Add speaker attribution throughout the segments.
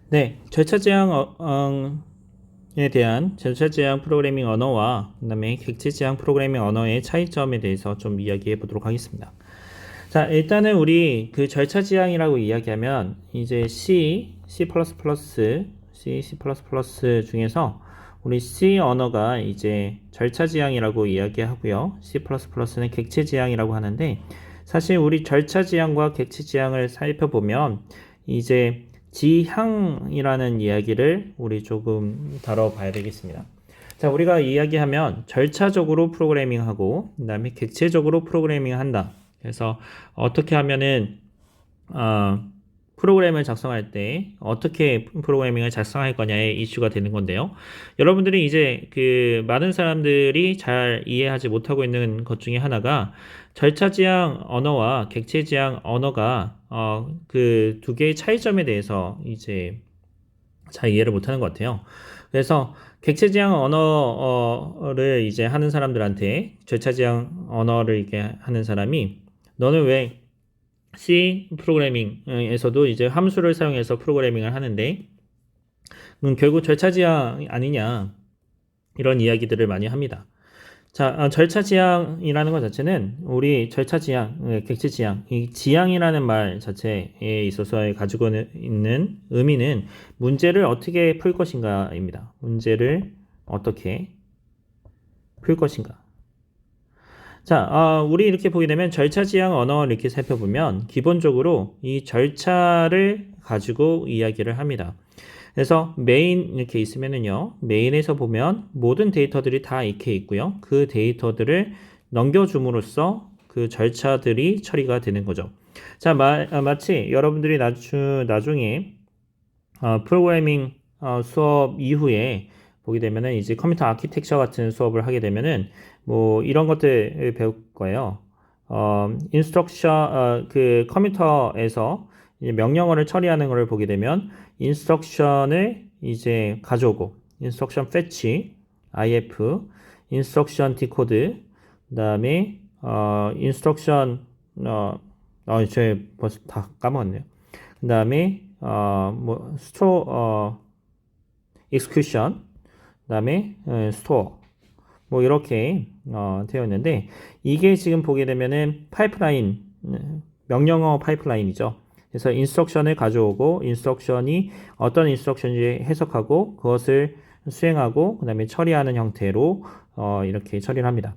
Speaker 1: 네, 절차 지향에 대한 절차 지향 프로그래밍 언어와 그다음에 객체 지향 프로그래밍 언어의 차이점에 대해서 좀 이야기해 보도록 하겠습니다. 자, 일단은 우리 그 절차 지향이라고 이야기하면 이제 C 중에서 우리 C 언어가 이제 절차 지향이라고 이야기하고요. C++는 객체 지향이라고 하는데 사실 우리 절차 지향과 객체 지향을 살펴보면 이제 지향이라는 이야기를 우리 조금 다뤄봐야 되겠습니다. 자, 우리가 이야기하면 절차적으로 프로그래밍하고 그다음에 객체적으로 프로그래밍한다. 그래서 어떻게 하면은 프로그램을 작성할 때 어떻게 프로그래밍을 작성할 거냐의 이슈가 되는 건데요. 여러분들이 이제 그 많은 사람들이 잘 이해하지 못하고 있는 것 중에 하나가 절차 지향 언어와 객체 지향 언어가 그 두 개의 차이점에 대해서 이제 잘 이해를 못하는 것 같아요. 그래서 객체 지향 언어를 이제 하는 사람들한테 절차 지향 언어를 이렇게 하는 사람이 너는 왜 C 프로그래밍에서도 이제 함수를 사용해서 프로그래밍을 하는데 결국 절차 지향 아니냐 이런 이야기들을 많이 합니다. 자, 절차 지향이라는 것 자체는 우리 절차 지향, 객체 지향, 이 지향이라는 말 자체에 있어서 가지고 있는 의미는 문제를 어떻게 풀 것인가입니다. 문제를 어떻게 풀 것인가. 자, 우리 이렇게 보게 되면 절차 지향 언어를 이렇게 살펴보면 기본적으로 이 절차를 가지고 이야기를 합니다. 그래서 메인 이렇게 있으면은요, 메인에서 보면 모든 데이터들이 다 이렇게 있고요. 그 데이터들을 넘겨줌으로써 그 절차들이 처리가 되는 거죠. 자, 마치 여러분들이 나중에 프로그래밍 수업 이후에 보게 되면은 이제 컴퓨터 아키텍처 같은 수업을 하게 되면은 뭐 이런 것들 배울 거예요. 그 컴퓨터에서 이제 명령어를 처리하는 것을 보게 되면 인스트럭션을 이제 가져오고 인스트럭션 fetch, if, 인스트럭션 디코드, 그다음에 인스트럭션 제가 벌써 다 까먹었네요. 그다음에 뭐 스토어 execution, 그다음에 스토어 뭐 이렇게 되어 있는데 이게 지금 보게 되면은 파이프라인 명령어 파이프라인이죠. 그래서 인스트럭션을 가져오고 인스트럭션이 어떤 인스트럭션인지 해석하고 그것을 수행하고 그다음에 처리하는 형태로 이렇게 처리를 합니다.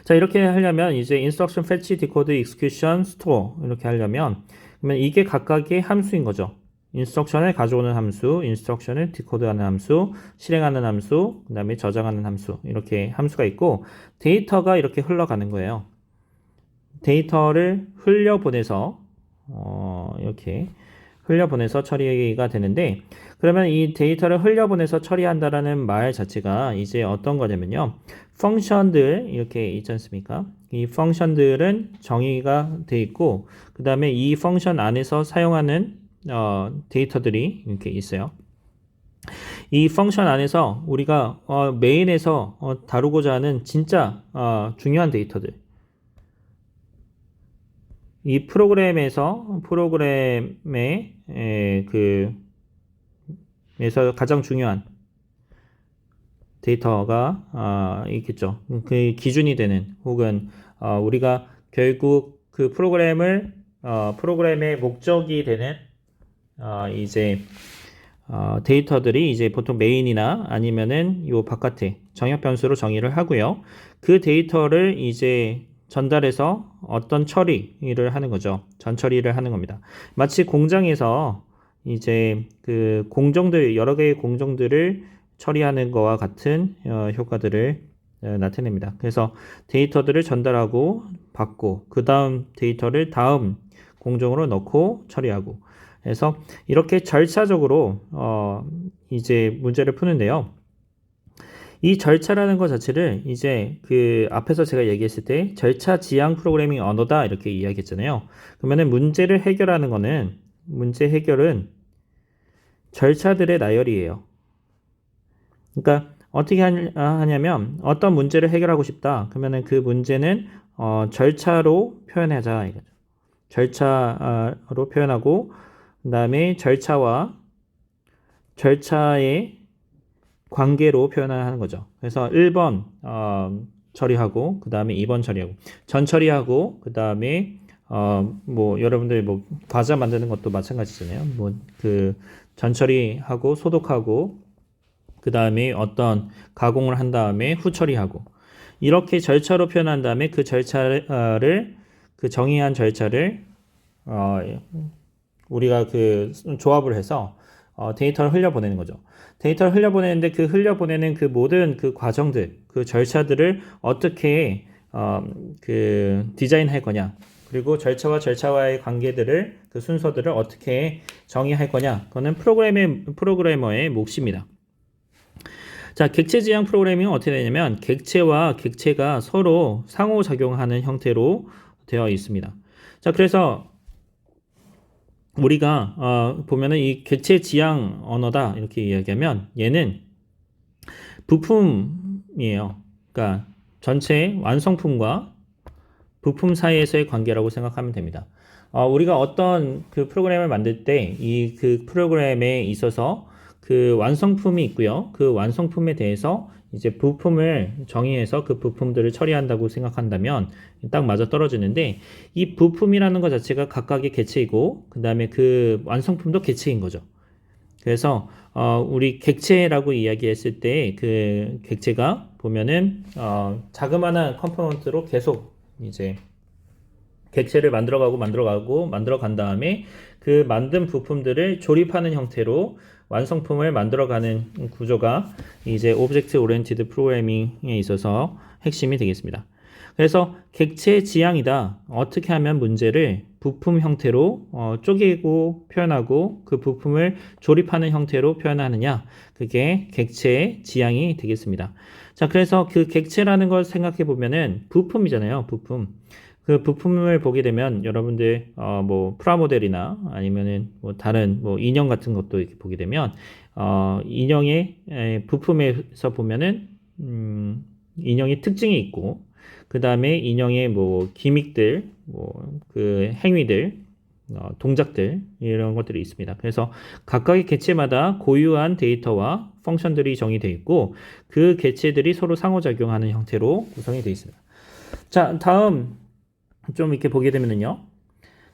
Speaker 1: 자, 이렇게 하려면 이제 instruction fetch, decode, execution, store 이렇게 하려면 그러면 이게 각각의 함수인 거죠. 인스트럭션을 가져오는 함수, 인스트럭션을 디코드하는 함수, 실행하는 함수, 그 다음에 저장하는 함수 이렇게 함수가 있고 데이터가 이렇게 흘러가는 거예요. 데이터를 흘려보내서 이렇게 흘려보내서 처리가 되는데 그러면 이 데이터를 흘려보내서 처리한다라는 말 자체가 이제 어떤 거냐면요. 펑션들 이렇게 있지 않습니까? 이 펑션들은 정의가 돼 있고 그 다음에 이 펑션 안에서 사용하는 데이터들이 이렇게 있어요. 이 펑션 안에서 우리가 메인에서 다루고자 하는 진짜 중요한 데이터들 이 프로그램의 에서 가장 중요한 데이터가 있겠죠. 그 기준이 되는 혹은 우리가 결국 그 프로그램의 목적이 되는 이제 데이터들이 이제 보통 메인이나 아니면은 요 바깥에 정역 변수로 정의를 하고요. 그 데이터를 이제 전달해서 어떤 처리를 하는 거죠. 전처리를 하는 겁니다. 마치 공장에서 이제 그 공정들 여러 개의 공정들을 처리하는 것과 같은 효과들을 나타냅니다. 그래서 데이터들을 전달하고 받고 그 다음 데이터를 다음 공정으로 넣고 처리하고 그래서 이렇게 절차적으로 이제 문제를 푸는데요. 이 절차라는 것 자체를 이제 그 앞에서 제가 얘기했을 때 절차 지향 프로그래밍 언어다 이렇게 이야기했잖아요. 그러면은 문제를 해결하는 거는 문제 해결은 절차들의 나열이에요. 그러니까 어떻게 하냐면 어떤 문제를 해결하고 싶다. 그러면은 그 문제는 절차로 표현하자 이거죠. 절차로 표현하고 그다음에 절차와 절차의 관계로 표현하는 거죠. 그래서 1번 처리하고 그 다음에 2번 처리하고 전 처리하고 그 다음에 뭐 여러분들 뭐 과자 만드는 것도 마찬가지잖아요. 뭐 그 전 처리하고 소독하고 그 다음에 어떤 가공을 한 다음에 후 처리하고 이렇게 절차로 표현한 다음에 그 절차를 그 정의한 절차를 우리가 그 조합을 해서 데이터를 흘려보내는 거죠. 데이터를 흘려보내는데 그 흘려보내는 그 모든 그 과정들, 그 절차들을 어떻게 그 디자인할 거냐, 그리고 절차와 절차와의 관계들을 그 순서들을 어떻게 정의할 거냐, 그거는 프로그래머의 몫입니다. 자, 객체 지향 프로그래밍은 어떻게 되냐면 객체와 객체가 서로 상호작용하는 형태로 되어 있습니다. 자, 그래서 우리가 보면은 이 객체 지향 언어다 이렇게 이야기하면 얘는 부품이에요. 그러니까 전체 완성품과 부품 사이에서의 관계라고 생각하면 됩니다. 우리가 어떤 그 프로그램을 만들 때 이 그 프로그램에 있어서 그 완성품이 있고요. 그 완성품에 대해서 이제 부품을 정의해서 그 부품들을 처리한다고 생각한다면 딱 맞아 떨어지는데 이 부품이라는 것 자체가 각각의 객체이고 그 다음에 그 완성품도 객체인 거죠. 그래서 우리 객체라고 이야기했을 때 그 객체가 보면은 자그마한 컴포넌트로 계속 이제 객체를 만들어간 다음에 그 만든 부품들을 조립하는 형태로 완성품을 만들어가는 구조가 이제 오브젝트 오리엔티드 프로그래밍에 있어서 핵심이 되겠습니다. 그래서 객체 지향이다. 어떻게 하면 문제를 부품 형태로 쪼개고 표현하고 그 부품을 조립하는 형태로 표현하느냐. 그게 객체 지향이 되겠습니다. 자, 그래서 그 객체라는 걸 생각해 보면은 부품이잖아요. 부품. 그 부품을 보게 되면 여러분들 뭐 프라모델이나 아니면은 뭐 다른 뭐 인형 같은 것도 이렇게 보게 되면 인형의 부품에서 보면은 인형의 특징이 있고 그 다음에 인형의 뭐 기믹들, 뭐 그 행위들, 동작들 이런 것들이 있습니다. 그래서 각각의 객체마다 고유한 데이터와 펑션들이 정의되어 있고 그 객체들이 서로 상호작용하는 형태로 구성이 되어 있습니다. 자, 다음 좀 이렇게 보게 되면은요.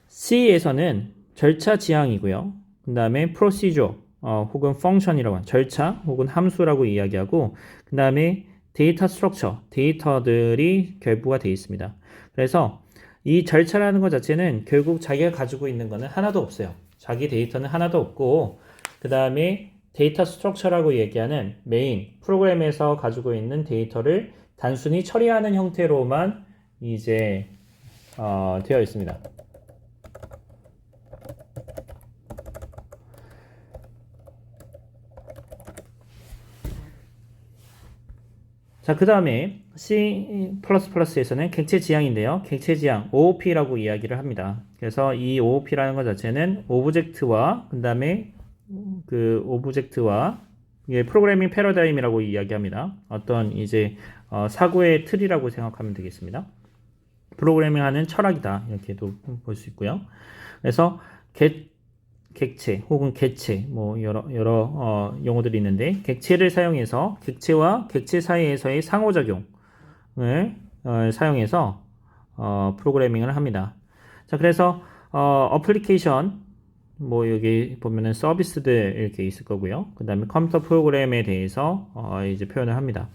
Speaker 1: C에서는 절차 지향이고요. 그 다음에 procedure 혹은 function이라고 하는 절차 혹은 함수라고 이야기하고 그 다음에 데이터 스트럭처, 데이터들이 결부가 되어 있습니다. 그래서 이 절차라는 것 자체는 결국 자기가 가지고 있는 거는 하나도 없어요. 자기 데이터는 하나도 없고 그 다음에 데이터 스트럭처라고 얘기하는 메인 프로그램에서 가지고 있는 데이터를 단순히 처리하는 형태로만 이제 되어 있습니다. 자, 그 다음에 C++에서는 객체 지향인데요. 객체 지향, OOP라고 이야기를 합니다. 그래서 이 OOP라는 것 자체는 오브젝트와, 그 다음에 그 오브젝트와 이게 프로그래밍 패러다임이라고 이야기합니다. 어떤 이제 사고의 틀이라고 생각하면 되겠습니다. 프로그래밍 하는 철학이다. 이렇게도 볼 수 있고요. 그래서 객체 혹은 개체 뭐 여러 용어들이 있는데 객체를 사용해서 객체와 객체 사이에서의 상호작용을 사용해서 프로그래밍을 합니다. 자, 그래서 어플리케이션 뭐 여기 보면은 서비스들 이렇게 있을 거고요. 그 다음에 컴퓨터 프로그램에 대해서 이제 표현을 합니다.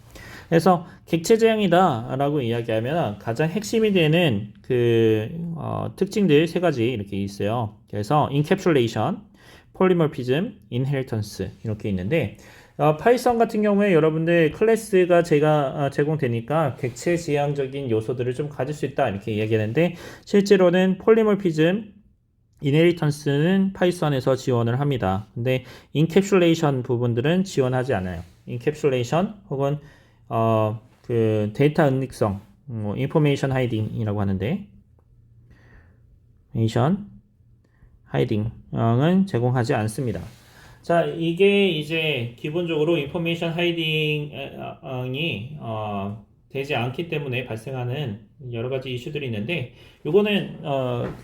Speaker 1: 그래서 객체 지향이다 라고 이야기하면 가장 핵심이 되는 그 특징들 세 가지 이렇게 있어요. 그래서 인캡슐레이션, 폴리모피즘, 인헤리턴스 이렇게 있는데 파이썬 같은 경우에 여러분들 클래스가 제가 제공되니까 객체 지향적인 요소들을 좀 가질 수 있다 이렇게 이야기하는데 실제로는 폴리모피즘, 인헤리턴스는 파이썬에서 지원을 합니다. 근데 인캡슐레이션 부분들은 지원하지 않아요. 인캡슐레이션 혹은 그 데이터 은닉성, 뭐 인포메이션 하이딩이라고 하는데 인포메이션 하이딩은 제공하지 않습니다. 자, 이게 이제 기본적으로 인포메이션 하이딩이 되지 않기 때문에 발생하는 여러 가지 이슈들이 있는데 요거는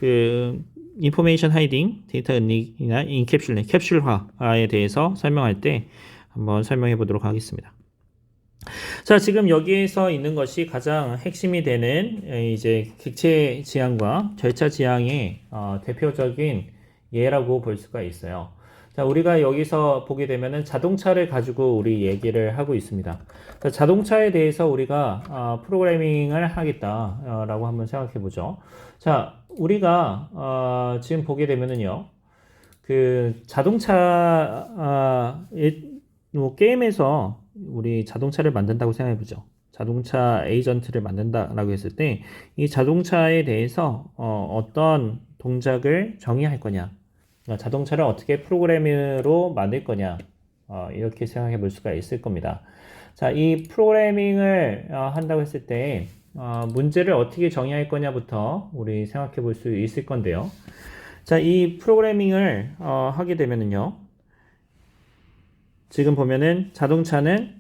Speaker 1: 그 인포메이션 하이딩, 데이터 은닉이나 캡슐화에 대해서 설명할 때 한번 설명해 보도록 하겠습니다. 자, 지금 여기에서 있는 것이 가장 핵심이 되는 이제 객체 지향과 절차 지향의 대표적인 예라고 볼 수가 있어요. 자, 우리가 여기서 보게 되면은 자동차를 가지고 우리 얘기를 하고 있습니다. 자, 자동차에 대해서 우리가 프로그래밍을 하겠다라고 한번 생각해 보죠. 자, 우리가 지금 보게 되면은요, 그 자동차 뭐 게임에서 우리 자동차를 만든다고 생각해 보죠. 자동차 에이전트를 만든다라고 했을 때 이 자동차에 대해서 어떤 동작을 정의할 거냐, 자동차를 어떻게 프로그래밍으로 만들 거냐, 이렇게 생각해 볼 수가 있을 겁니다. 자, 이 프로그래밍을 한다고 했을 때 문제를 어떻게 정의할 거냐부터 우리 생각해 볼 수 있을 건데요. 자, 이 프로그래밍을 하게 되면은요, 지금 보면은 자동차는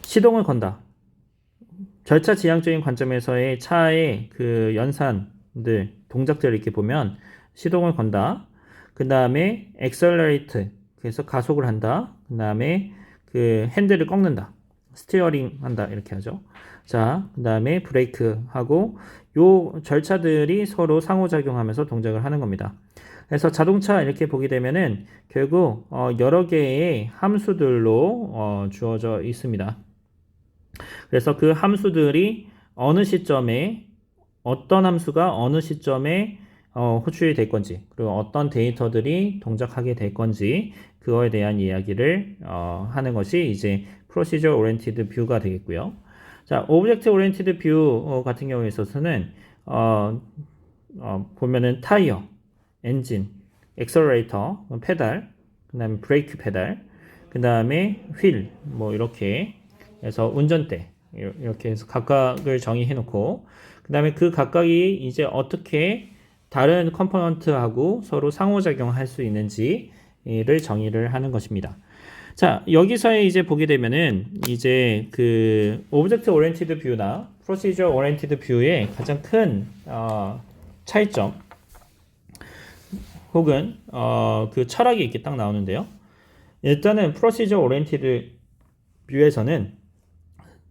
Speaker 1: 시동을 건다. 절차 지향적인 관점에서의 차의 그 연산들, 동작들을 이렇게 보면 시동을 건다. 그 다음에 accelerate, 그래서 가속을 한다. 그 다음에 그 핸들을 꺾는다. 스티어링 한다. 이렇게 하죠. 자, 그 다음에 브레이크 하고 요 절차들이 서로 상호작용하면서 동작을 하는 겁니다. 그래서 자동차 이렇게 보게 되면은 결국 여러 개의 함수들로 주어져 있습니다. 그래서 그 함수들이 어느 시점에 어떤 함수가 어느 시점에 호출이 될 건지, 그리고 어떤 데이터들이 동작하게 될 건지, 그거에 대한 이야기를 하는 것이 이제 Procedure Oriented View가 되겠고요. 자, Object Oriented View 같은 경우에 있어서는 보면은 타이어, 엔진, 액셀러레이터, 페달, 그 다음에 브레이크 페달, 그 다음에 휠, 뭐 이렇게 해서 운전대, 이렇게 해서 각각을 정의해 놓고, 그 다음에 그 각각이 이제 어떻게 다른 컴포넌트하고 서로 상호작용할 수 있는지를 정의를 하는 것입니다. 자, 여기서의 이제 보게 되면은 이제 그 오브젝트 오리엔티드 뷰나 프로시저 오리엔티드 뷰의 가장 큰 차이점 혹은 그 철학이 이렇게 딱 나오는데요. 일단은 프로시저 오리엔티드 뷰에서는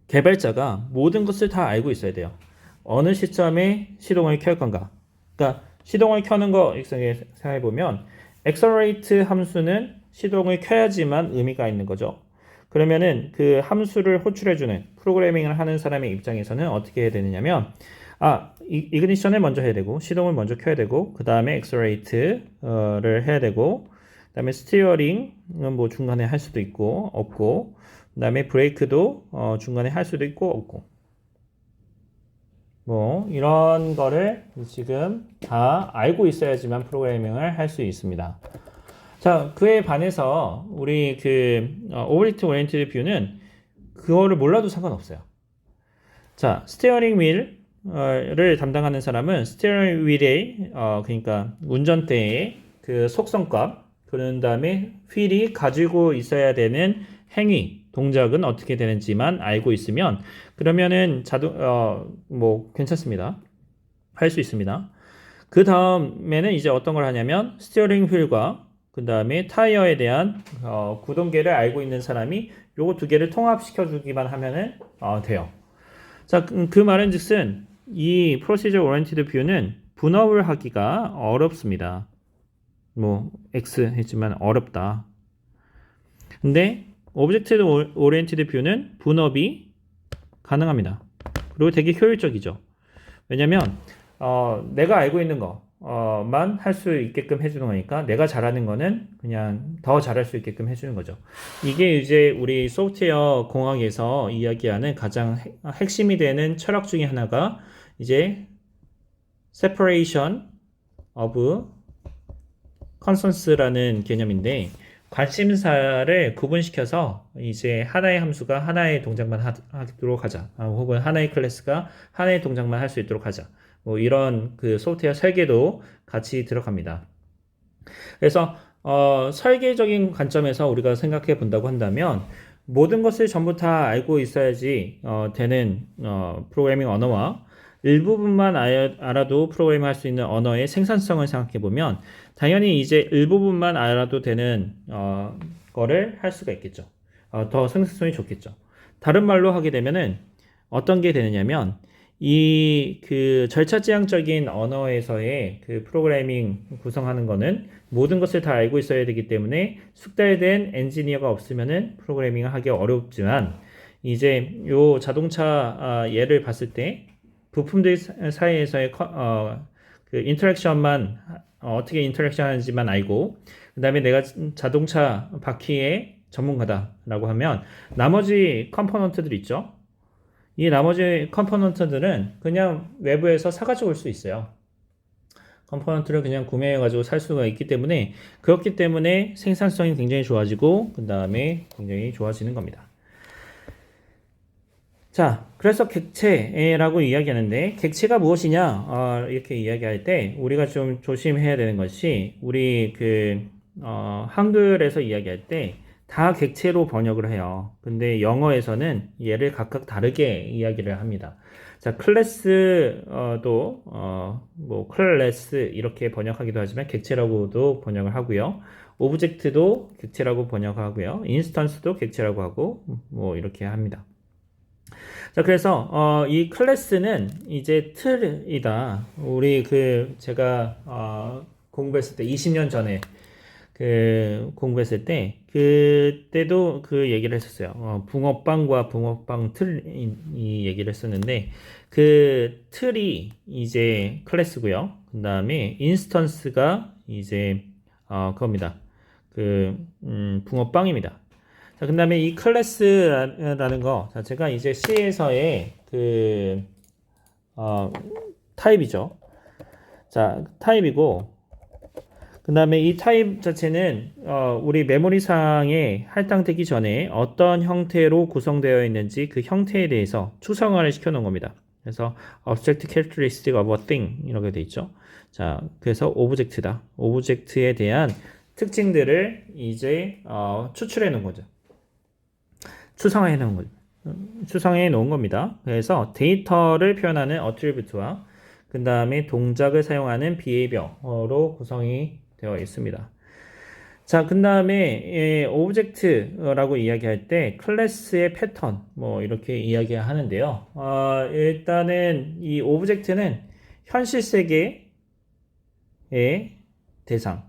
Speaker 1: 개발자가 모든 것을 다 알고 있어야 돼요. 어느 시점에 시동을 켤 건가. 그러니까 시동을 켜는 거 생각해 보면 accelerate 함수는 시동을 켜야지만 의미가 있는 거죠. 그러면은 그 함수를 호출해주는 프로그래밍을 하는 사람의 입장에서는 어떻게 해야 되느냐면 이그니션을 먼저 해야 되고 시동을 먼저 켜야 되고 그 다음에 accelerate를 해야 되고 그 다음에 스티어링은 뭐 중간에 할 수도 있고 없고 그 다음에 브레이크도 중간에 할 수도 있고 없고 뭐 이런 거를 지금 다 알고 있어야지만 프로그래밍을 할 수 있습니다. 자, 그에 반해서 우리 그 오브젝트 오리엔티드 뷰는 그거를 몰라도 상관없어요. 자, 스티어링 휠을 담당하는 사람은 스티어링 휠의 그러니까 운전대의 그 속성값, 그런 다음에 휠이 가지고 있어야 되는 행위, 동작은 어떻게 되는지만 알고 있으면 그러면은 뭐 괜찮습니다. 할 수 있습니다. 그 다음에는 이제 어떤 걸 하냐면 스티어링 휠과 그 다음에 타이어에 대한 구동계를 알고 있는 사람이 요거 두 개를 통합시켜 주기만 하면은 돼요. 자, 그 말은 즉슨 이 Procedure Oriented View는 분업을 하기가 어렵습니다. 뭐 X 했지만 어렵다. 근데 Object Oriented View는 분업이 가능합니다. 그리고 되게 효율적이죠. 왜냐면 내가 알고 있는 거만 할 수 있게끔 해주는 거니까 내가 잘하는 거는 그냥 더 잘할 수 있게끔 해주는 거죠. 이게 이제 우리 소프트웨어 공학에서 이야기하는 가장 핵심이 되는 철학 중에 하나가 이제 separation of concerns라는 개념인데 관심사를 구분시켜서 이제 하나의 함수가 하나의 동작만 하도록 하자. 혹은 하나의 클래스가 하나의 동작만 할 수 있도록 하자. 뭐 이런 그 소프트웨어 설계도 같이 들어갑니다. 그래서 설계적인 관점에서 우리가 생각해 본다고 한다면 모든 것을 전부 다 알고 있어야지 되는 프로그래밍 언어와 일부분만 알아도 프로그래밍 할 수 있는 언어의 생산성을 생각해 보면 당연히 이제 일부분만 알아도 되는 거를 할 수가 있겠죠. 더 생산성이 좋겠죠. 다른 말로 하게 되면은 어떤 게 되느냐면 이 그 절차지향적인 언어에서의 그 프로그래밍 구성하는 거는 모든 것을 다 알고 있어야 되기 때문에 숙달된 엔지니어가 없으면은 프로그래밍을 하기 어렵지만 이제 요 자동차 예를 봤을 때 부품들 사이에서의 그 인터랙션만 어떻게 인터랙션 하는지만 알고 그 다음에 내가 자동차 바퀴의 전문가다라고 하면 나머지 컴포넌트들 있죠. 이 나머지 컴포넌트들은 그냥 외부에서 사가지고 올 수 있어요. 컴포넌트를 그냥 구매해가지고 살 수가 있기 때문에 그렇기 때문에 생산성이 굉장히 좋아지고 그 다음에 굉장히 좋아지는 겁니다. 자, 그래서 객체라고 이야기하는데 객체가 무엇이냐 이렇게 이야기할 때 우리가 좀 조심해야 되는 것이 우리 한글에서 이야기할 때 다 객체로 번역을 해요. 근데 영어에서는 얘를 각각 다르게 이야기를 합니다. 자, 클래스도 뭐 클래스 이렇게 번역하기도 하지만 객체라고도 번역을 하고요. 오브젝트도 객체라고 번역하고요. 인스턴스도 객체라고 하고 뭐 이렇게 합니다. 자, 그래서 이 클래스는 이제 틀이다. 우리 제가 공부했을 때 20년 전에 공부했을 때 그때도 그 얘기를 했었어요. 붕어빵과 붕어빵 이 얘기를 했었는데 그 틀이 이제 클래스고요. 그 다음에 인스턴스가 이제 그겁니다. 붕어빵입니다. 자, 그 다음에 이 클래스라는 거 자체가 이제 C에서의 타입이죠. 자, 타입이고, 그 다음에 이 타입 자체는, 우리 메모리상에 할당되기 전에 어떤 형태로 구성되어 있는지 그 형태에 대해서 추상화를 시켜 놓은 겁니다. 그래서 object characteristic of a thing 이렇게 돼 있죠. 자, 그래서 오브젝트다. 오브젝트에 대한 특징들을 이제 추출해 놓은 거죠. 추상화해 놓은 거죠. 추상해 놓은 겁니다. 그래서 데이터를 표현하는 어트리뷰트와 그 다음에 동작을 사용하는 behavior로 구성이 되어 있습니다. 자, 그 다음에 오브젝트라고 이야기할 때 클래스의 패턴 뭐 이렇게 이야기하는데요. 일단은 이 오브젝트는 현실 세계의 대상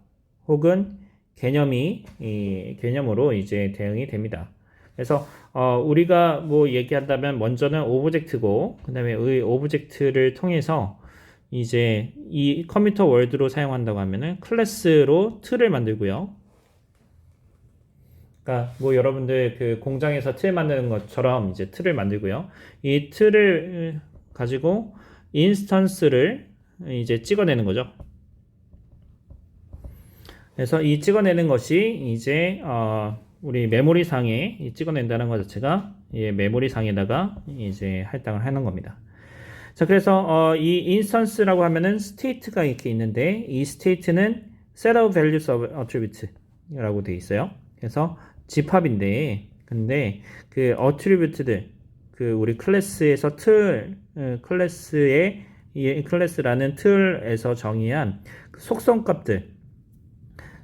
Speaker 1: 혹은 개념으로 이제 대응이 됩니다. 그래서 우리가 뭐 얘기한다면 먼저는 오브젝트고 그 다음에 이 오브젝트를 통해서 이제 이 컴퓨터 월드로 사용한다고 하면은 클래스로 틀을 만들고요. 그러니까 뭐 여러분들 공장에서 틀 만드는 것처럼 이제 틀을 만들고요. 이 틀을 가지고 인스턴스를 이제 찍어내는 거죠. 그래서 이 찍어내는 것이 이제 우리 메모리상에 찍어낸다는 것 자체가 메모리상에다가 이제 할당을 하는 겁니다. 자, 그래서 이 인스턴스라고 하면은 state가 이렇게 있는데 이 state는 set of values of attribute라고 되어 있어요. 그래서 집합인데 근데 그 attribute들 우리 클래스에서 클래스라는 틀에서 정의한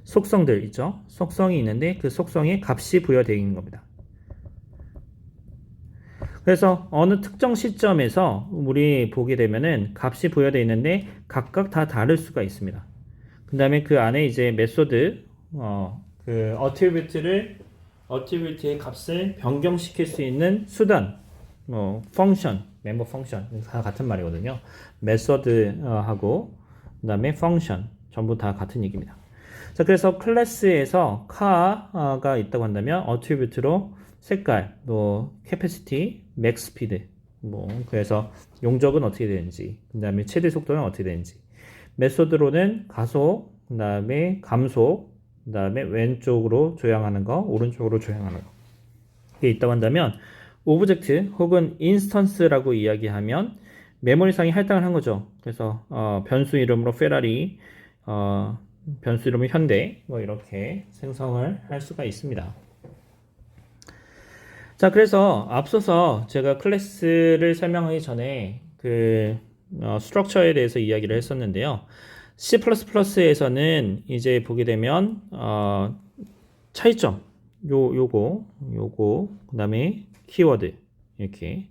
Speaker 1: 속성들 있죠. 속성이 있는데 그 속성에 값이 부여되어 있는 겁니다. 그래서 어느 특정 시점에서 우리 보게 되면은 값이 부여되어 있는데 각각 다 다를 수가 있습니다. 그 다음에 그 안에 이제 메소드, 어트리뷰트의 값을 변경시킬 수 있는 수단, 펑션, 멤버 펑션 다 같은 말이거든요. 메소드하고 그 다음에 펑션 전부 다 같은 얘기입니다. 자, 그래서 클래스에서 카가 있다고 한다면 어트리뷰트로 색깔, 캐패시티, 맥스 스피드, 그래서 용적은 어떻게 되는지, 그 다음에 최대 속도는 어떻게 되는지, 메소드로는 가속, 그 다음에 감속, 그 다음에 왼쪽으로 조향하는 거, 오른쪽으로 조향하는 거. 이게 있다고 한다면, 오브젝트 혹은 인스턴스라고 이야기하면 메모리상에 할당을 한 거죠. 그래서 변수 이름으로 페라리, 변수 이름은 현대 이렇게 생성을 할 수가 있습니다. 자, 그래서 앞서서 제가 클래스를 설명하기 전에 스트럭처에 대해서 이야기를 했었는데요. C++에서는 이제 보게 되면 차이점 요거 그다음에 키워드 이렇게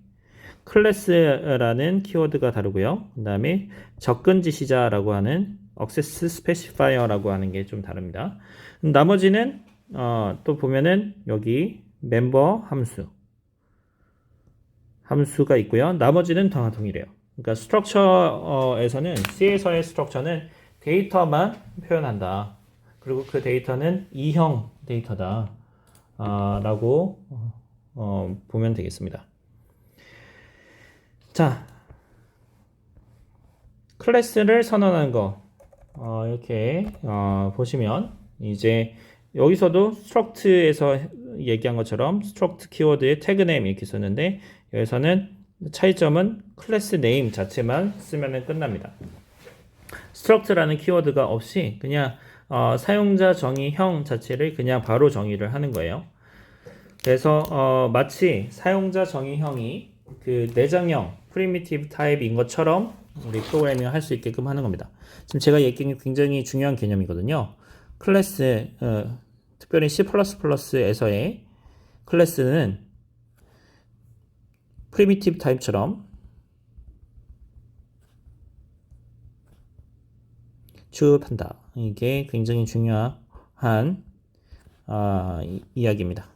Speaker 1: 클래스라는 키워드가 다르고요. 그다음에 접근 지시자라고 하는 액세스 스페시파이어라고 하는 게 좀 다릅니다. 나머지는 또 보면은 여기 멤버 함수가 있고요. 나머지는 다 동일해요. 그러니까 스트럭처에서는 C에서의 스트럭처는 데이터만 표현한다. 그리고 그 데이터는 이형 데이터다. 라고 보면 되겠습니다. 자, 클래스를 선언하는 거 이렇게 보시면 이제 여기서도 스트럭트에서 얘기한 것처럼 스트럭트 키워드에 태그 네임 이렇게 썼는데 여기서는 차이점은 클래스 네임 자체만 쓰면 끝납니다. 스트럭트라는 키워드가 없이 그냥 사용자 정의형 자체를 그냥 바로 정의를 하는 거예요. 그래서 마치 사용자 정의형이 그 내장형 프리미티브 타입인 것처럼 우리 프로그래밍을 할 수 있게끔 하는 겁니다. 지금 제가 얘기한 게 굉장히 중요한 개념이거든요. 클래스 특별히 C++에서의 클래스는 프리미티브 타입처럼 취급한다. 이게 굉장히 중요한 이야기입니다.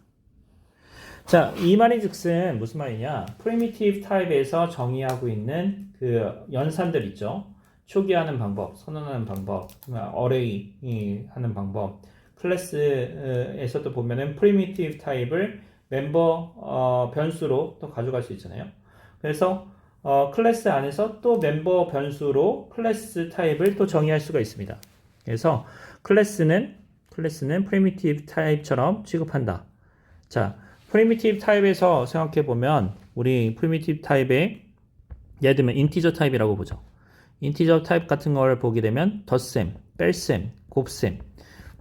Speaker 1: 자, 이 말인 즉슨 무슨 말이냐? 프리미티브 타입에서 정의하고 있는 그 연산들 있죠. 초기화하는 방법, 선언하는 방법, 어레이 하는 방법. 클래스에서도 보면은 프리미티브 타입을 멤버 변수로 또 가져갈 수 있잖아요. 그래서 클래스 안에서 또 멤버 변수로 클래스 타입을 또 정의할 수가 있습니다. 그래서 클래스는 프리미티브 타입처럼 취급한다. 자, 프리미티브 타입에서 생각해 보면 우리 프리미티브 타입에 예를 들면 인티저 타입이라고 보죠. 인티저 타입 같은 걸 보게 되면 덧셈, 뺄셈, 곱셈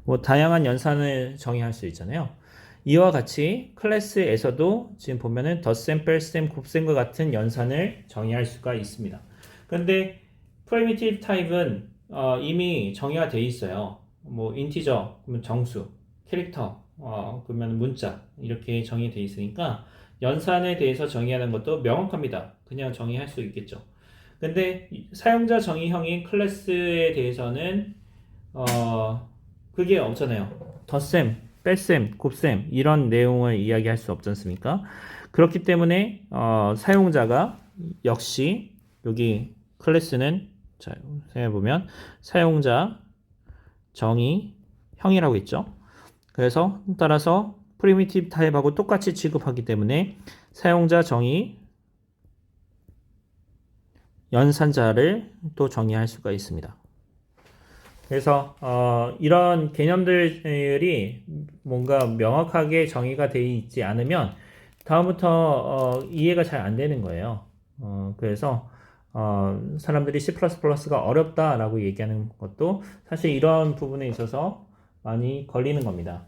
Speaker 1: 뭐 다양한 연산을 정의할 수 있잖아요. 이와 같이 클래스에서도 지금 보면은 덧셈, 뺄셈, 곱셈과 같은 연산을 정의할 수가 있습니다. 그런데 프리미티브 타입은 이미 정의가 되어 있어요. 뭐 인티저, 그러면 정수, 캐릭터, 그러면 문자 이렇게 정의되어 있으니까 연산에 대해서 정의하는 것도 명확합니다. 그냥 정의할 수 있겠죠. 근데 사용자 정의형인 클래스에 대해서는 그게 없잖아요. 덧셈, 뺄셈, 곱셈 이런 내용을 이야기할 수 없지 않습니까? 그렇기 때문에 사용자가 역시 여기 클래스는 자, 생각해보면 사용자 정의형이라고 있죠. 그래서 따라서 프리미티브 타입하고 똑같이 취급하기 때문에 사용자 정의 연산자를 또 정의할 수가 있습니다. 그래서 이런 개념들이 뭔가 명확하게 정의가 되어 있지 않으면 다음부터 이해가 잘 안 되는 거예요. 그래서 사람들이 C++가 어렵다라고 얘기하는 것도 사실 이런 부분에 있어서 많이 걸리는 겁니다.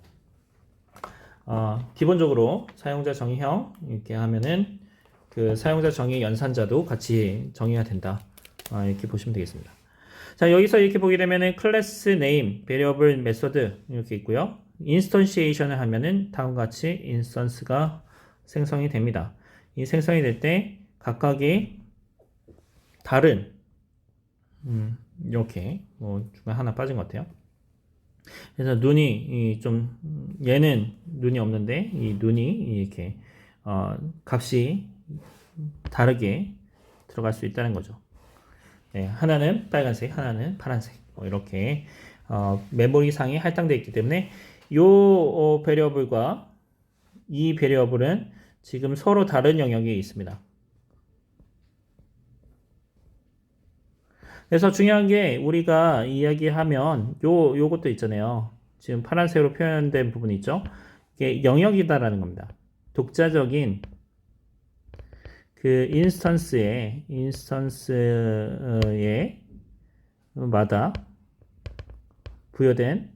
Speaker 1: 기본적으로 사용자 정의형 이렇게 하면은 그 사용자 정의 연산자도 같이 정의가 된다. 이렇게 보시면 되겠습니다. 자, 여기서 이렇게 보게 되면은 클래스 네임, 베리어블 메소드 이렇게 있고요. 인스턴시에이션을 하면은 다음과 같이 인스턴스가 생성이 됩니다. 이 생성이 될 때 각각의 다른 이렇게 뭐 중간 하나 빠진 것 같아요. 그래서 눈이 좀 얘는 눈이 없는데 이 눈이 이렇게 값이 다르게 들어갈 수 있다는 거죠. 네, 하나는 빨간색, 하나는 파란색 뭐 이렇게 메모리 상에 할당되어 있기 때문에 이 베리어블과 이 베리어블은 지금 서로 다른 영역에 있습니다. 그래서 중요한 게 우리가 이야기하면 요것도 있잖아요. 지금 파란색으로 표현된 부분이 있죠. 이게 영역이다라는 겁니다. 독자적인 그 인스턴스에 마다 부여된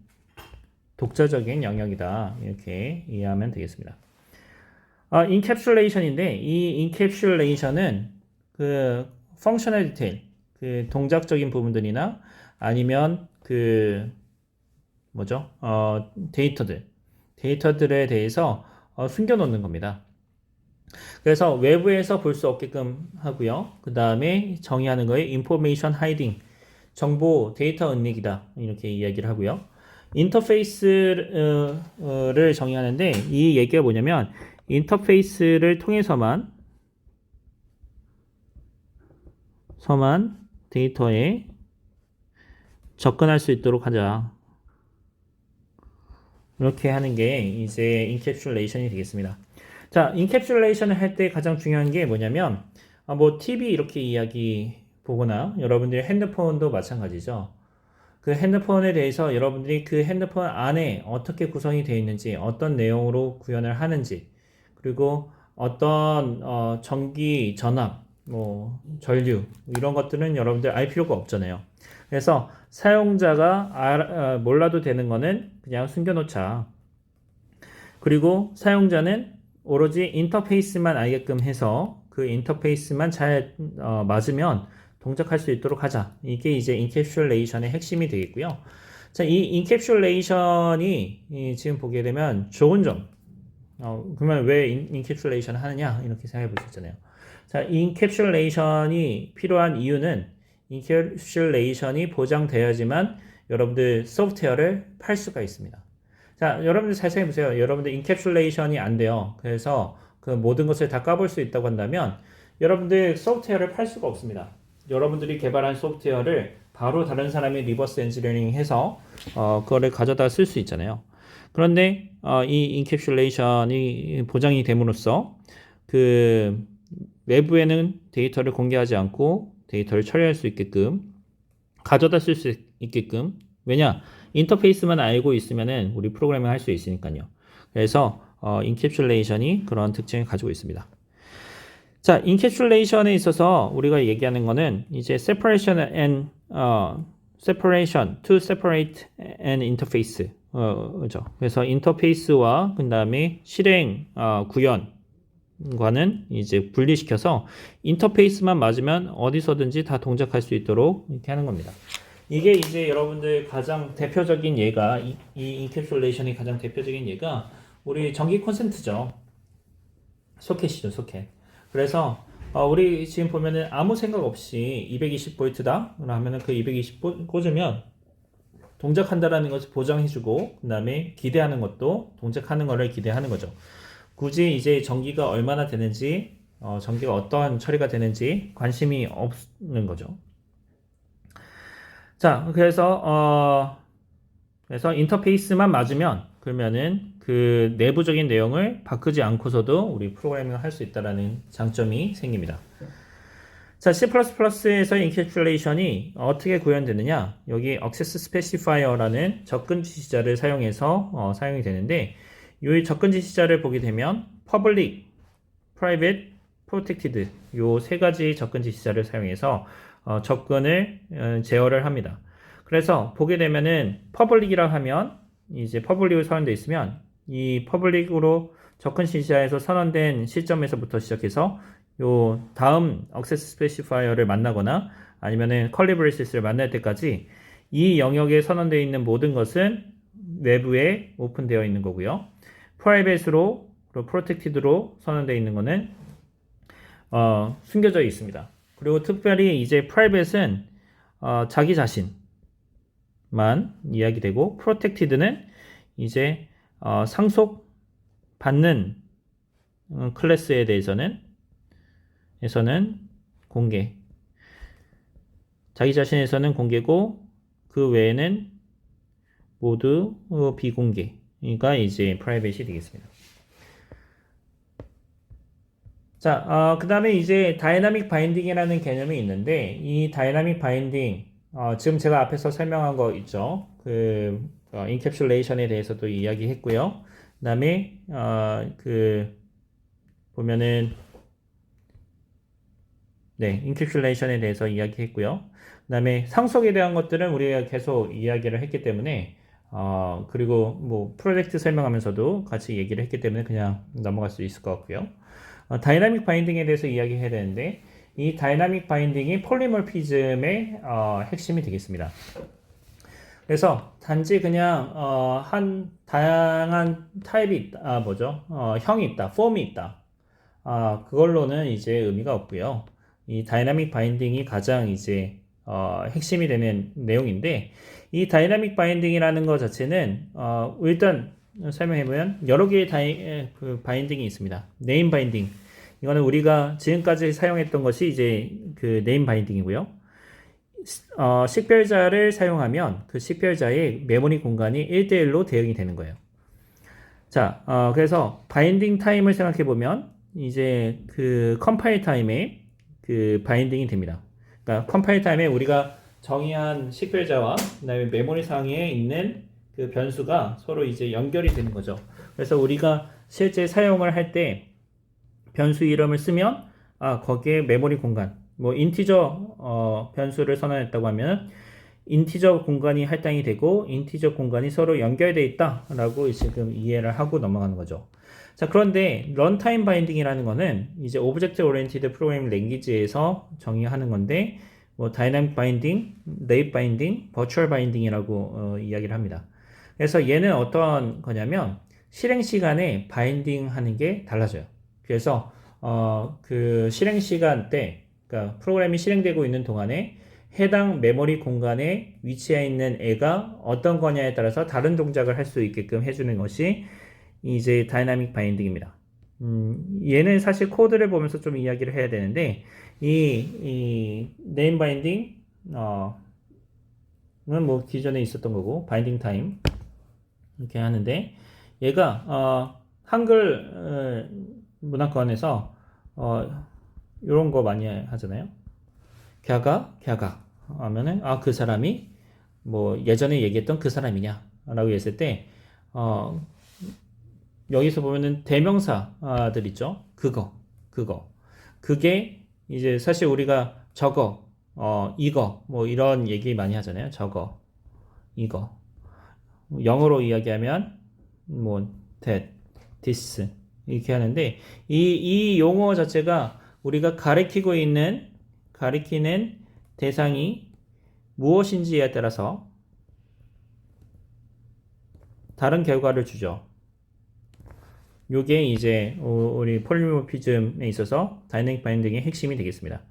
Speaker 1: 독자적인 영역이다. 이렇게 이해하면 되겠습니다. 인캡슐레이션인데 이 인캡슐레이션은 그 펑셔널 디테일 그 동작적인 부분들이나 아니면 그 뭐죠? 데이터들에 대해서 숨겨놓는 겁니다. 그래서 외부에서 볼 수 없게끔 하고요. 그 다음에 정의하는 거에 information hiding, 정보 데이터 은닉이다 이렇게 이야기를 하고요. 인터페이스를 정의하는데 이 얘기가 뭐냐면 인터페이스를 통해서만 데이터에 접근할 수 있도록 하자. 이렇게 하는 게 이제 인캡슐레이션이 되겠습니다. 자, 인캡슐레이션을 할 때 가장 중요한 게 뭐냐면 뭐 TV 이렇게 이야기 보거나 여러분들의 핸드폰도 마찬가지죠. 그 핸드폰에 대해서 여러분들이 그 핸드폰 안에 어떻게 구성이 되어 있는지, 어떤 내용으로 구현을 하는지, 그리고 어떤 전기, 전압, 뭐 전류 이런 것들은 여러분들 알 필요가 없잖아요. 그래서 사용자가 몰라도 되는 거는 그냥 숨겨놓자. 그리고 사용자는 오로지 인터페이스만 알게끔 해서 그 인터페이스만 잘 맞으면 동작할 수 있도록 하자. 이게 이제 인캡슐레이션의 핵심이 되겠고요. 자, 이 인캡슐레이션이 지금 보게 되면 좋은 점. 그러면 왜 인캡슐레이션 하느냐? 이렇게 생각해 볼 수 있잖아요. 자, 인캡슐레이션이 필요한 이유는 인캡슐레이션이 보장되어야지만 여러분들 소프트웨어를 팔 수가 있습니다. 자, 여러분들 잘 생각해 보세요. 여러분들 인캡슐레이션이 안 돼요. 그래서 그 모든 것을 다 까볼 수 있다고 한다면 여러분들 소프트웨어를 팔 수가 없습니다. 여러분들이 개발한 소프트웨어를 바로 다른 사람이 리버스 엔지니어링 해서 그거를 가져다 쓸 수 있잖아요. 그런데 이 인캡슐레이션이 보장이 됨으로써 그 외부에는 데이터를 공개하지 않고 데이터를 처리할 수 있게끔 가져다 쓸 수 있게끔 왜냐? 인터페이스만 알고 있으면은 우리 프로그래밍 할 수 있으니까요. 그래서 인캡슐레이션이 그런 특징을 가지고 있습니다. 자, 인캡슐레이션에 있어서 우리가 얘기하는 거는 이제 separation to separate an interface 그죠. 그래서 인터페이스와 그 다음에 실행 구현과는 이제 분리시켜서 인터페이스만 맞으면 어디서든지 다 동작할 수 있도록 이렇게 하는 겁니다. 이게 이제 여러분들 가장 대표적인 예가 이 인캡슐레이션의 가장 대표적인 예가 우리 전기 콘센트죠. 소켓이죠, 소켓. 그래서 우리 지금 보면은 아무 생각 없이 220V다 하면은 그 220V 꽂으면 동작한다라는 것을 보장해주고 그 다음에 기대하는 것도 동작하는 것을 기대하는 거죠. 굳이 이제 전기가 얼마나 되는지 전기가 어떠한 처리가 되는지 관심이 없는 거죠. 자, 그래서 인터페이스만 맞으면 그러면은 그 내부적인 내용을 바꾸지 않고서도 우리 프로그래밍을 할 수 있다라는 장점이 생깁니다. 자, C++에서 인캡슐레이션이 어떻게 구현되느냐? 여기 access specifier라는 접근 지시자를 사용해서 사용이 되는데 이 접근 지시자를 보게 되면 public, private, protected 요 세 가지 접근 지시자를 사용해서 접근을 제어를 합니다. 그래서 보게 되면은 public이라 하면 이제 public으로 선언되어 있으면 이 public으로 접근 지시자에서 선언된 시점에서부터 시작해서 요 다음 access specifier를 만나거나 아니면은 curly braces를 만날 때까지 이 영역에 선언되어 있는 모든 것은 외부에 오픈되어 있는 거고요. private로 그리고 protected로 선언되어 있는 거는 숨겨져 있습니다. 그리고 특별히 이제 private는 자기 자신만 이야기되고 protected는 이제 상속받는 클래스에 대해서는 공개. 자기 자신에서는 공개고 그 외에는 모두 비공개가 이제 프라이빗이 되겠습니다. 자, 그 다음에 이제 다이나믹 바인딩이라는 개념이 있는데 이 다이나믹 바인딩 지금 제가 앞에서 설명한 거 있죠. 그 인캡슐레이션에 대해서도 이야기했고요. 그 다음에 보면은 인캡슐레이션에 대해서 이야기했고요. 그 다음에 상속에 대한 것들은 우리가 계속 이야기를 했기 때문에 그리고 뭐 프로젝트 설명하면서도 같이 얘기를 했기 때문에 그냥 넘어갈 수 있을 것 같고요. 다이나믹 바인딩에 대해서 이야기해야 되는데 이 다이나믹 바인딩이 폴리모피즘의 핵심이 되겠습니다. 그래서 단지 그냥 한 다양한 타입이 있다, 형이 있다, 폼이 있다. 그걸로는 이제 의미가 없고요. 이 다이나믹 바인딩이 가장 이제 핵심이 되는 내용인데, 이 다이나믹 바인딩이라는 것 자체는 일단 설명해보면 여러 개의 그 바인딩이 있습니다. 네임 바인딩, 이거는 우리가 지금까지 사용했던 것이 이제 그 네임 바인딩이고요. 식별자를 사용하면 그 식별자의 메모리 공간이 1대1로 대응이 되는 거예요. 자, 그래서 바인딩 타임을 생각해 보면 이제 그 컴파일 타임에 그 바인딩이 됩니다. 그러니까 컴파일 타임에 우리가 정의한 식별자와 그다음에 메모리 상에 있는 그 변수가 서로 이제 연결이 되는 거죠. 그래서 우리가 실제 사용을 할 때 변수 이름을 쓰면 거기에 메모리 공간, 뭐 인티저 변수를 선언했다고 하면 인티저 공간이 할당이 되고 인티저 공간이 서로 연결되어 있다라고 지금 이해를 하고 넘어가는 거죠. 자, 그런데 런타임 바인딩이라는 거는 이제 오브젝트 오리엔티드 프로그래밍 랭귀지에서 정의하는 건데, 뭐 다이나믹 바인딩, 네이프 바인딩, 버추얼 바인딩이라고 이야기를 합니다. 그래서 얘는 어떤 거냐면 실행 시간에 바인딩 하는 게 달라져요. 그래서 그 실행 시간 때, 그러니까 프로그램이 실행되고 있는 동안에 해당 메모리 공간에 위치해 있는 애가 어떤 거냐에 따라서 다른 동작을 할 수 있게끔 해주는 것이 이제 다이나믹 바인딩입니다. 얘는 사실 코드를 보면서 좀 이야기를 해야 되는데, 이 네임 바인딩, 는 뭐 기존에 있었던 거고, 바인딩 타임, 이렇게 하는데, 얘가, 한글 문화권에서, 요런 거 많이 하잖아요. 갸가 하면은 그 사람이 뭐 예전에 얘기했던 그 사람이냐 라고 했을 때 여기서 보면은 대명사들 있죠. 그게 이제 사실 우리가 저거 이거 뭐 이런 얘기 많이 하잖아요. 저거 이거 영어로 이야기하면 뭐 that this 이렇게 하는데 이 용어 자체가 우리가 가리키는 대상이 무엇인지에 따라서 다른 결과를 주죠. 요게 이제 우리 폴리모피즘에 있어서 다이내믹 바인딩의 핵심이 되겠습니다.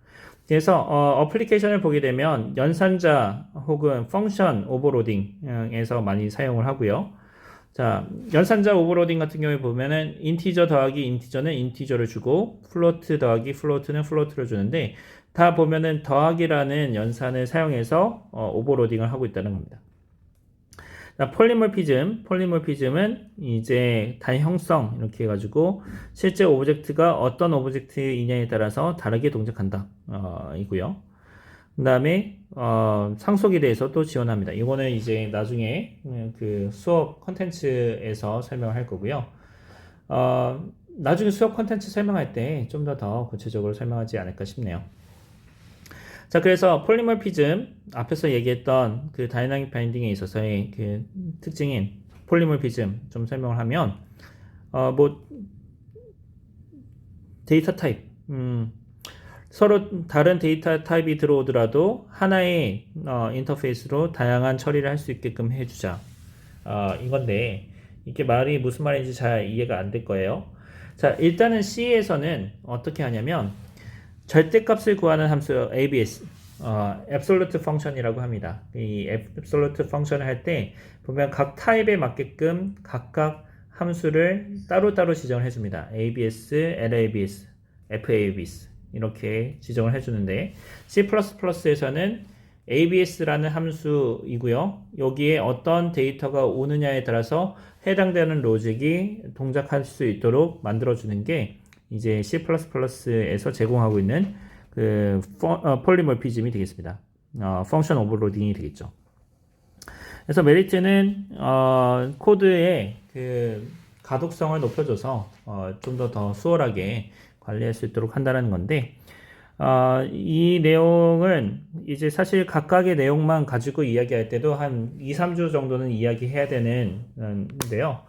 Speaker 1: 그래서 어플리케이션을 보게 되면 연산자 혹은 펑션 오버로딩에서 많이 사용을 하고요. 자, 연산자 오버로딩 같은 경우에 보면은 인티저 더하기 인티저는 인티저를 주고 플로트 더하기 플로트는 플로트를 주는데, 다 보면은 더하기라는 연산을 사용해서 오버로딩을 하고 있다는 겁니다. 자, 폴리모피즘은 이제 단형성 이렇게 해가지고 실제 오브젝트가 어떤 오브젝트이냐에 따라서 다르게 동작한다 이고요. 그 다음에 상속에 대해서 또 지원합니다. 이거는 이제 나중에 그 수업 컨텐츠에서 설명을 할 거고요. 나중에 수업 컨텐츠 설명할 때 좀 더 구체적으로 설명하지 않을까 싶네요. 자, 그래서 폴리모피즘 앞에서 얘기했던 그 다이나믹 바인딩에 있어서의 그 특징인 폴리모피즘 좀 설명을 하면 뭐 데이터 타입 서로 다른 데이터 타입이 들어오더라도 하나의 인터페이스로 다양한 처리를 할 수 있게끔 해주자 이건데, 이게 말이 무슨 말인지 잘 이해가 안 될 거예요. 자, 일단은 C에서는 어떻게 하냐면 절대값을 구하는 함수 ABS, absolute function이라고 합니다. 이 absolute function을 할 때 보면 각 타입에 맞게끔 각각 함수를 따로따로 지정을 해줍니다. ABS, LABS, FABS 이렇게 지정을 해주는데, C++에서는 ABS라는 함수이고요. 여기에 어떤 데이터가 오느냐에 따라서 해당되는 로직이 동작할 수 있도록 만들어주는 게 이제 C++에서 제공하고 있는 그 폴리모피즘이 되겠습니다. 펑션 오버로딩이 되겠죠. 그래서 메리트는 코드의 그 가독성을 높여줘서 좀 더 수월하게 관리할 수 있도록 한다는 건데, 이 내용은 이제 사실 각각의 내용만 가지고 이야기할 때도 한 2, 3주 정도는 이야기해야 되는데요.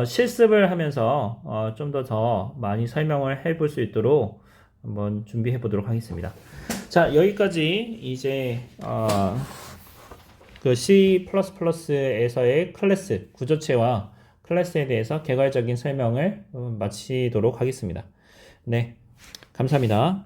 Speaker 1: 실습을 하면서 좀 더 많이 설명을 해볼 수 있도록 한번 준비해 보도록 하겠습니다. 자, 여기까지 이제 그 C++에서의 클래스, 구조체와 클래스에 대해서 개괄적인 설명을 마치도록 하겠습니다. 네, 감사합니다.